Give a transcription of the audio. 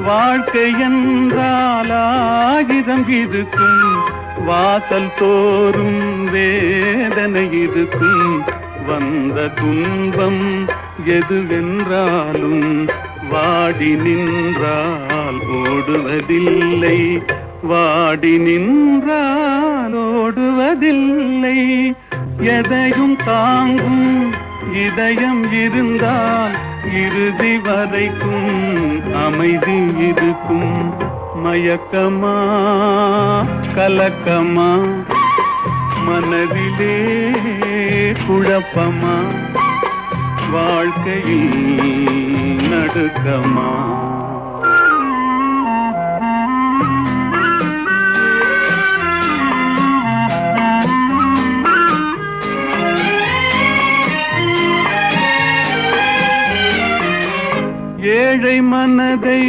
வாழ்க்கை என்றால் ஆயிரம் இருக்கும், வாசல் தோறும் வேதனை இருக்கும். வந்த துன்பம் எதுவென்றாலும் வாடி நின்றால் ஓடுவதில்லை, வாடி நின்றால் ஓடுவதில்லை. எதையும் தாங்கும் இதயம் இருந்தால் இறுதி வரைக்கும் அமைதி இருக்கும். மயக்கமா கலக்கமா, மனதிலே குழப்பமா, வாழ்க்கையில் நடுக்கமா. ஏழை மனதை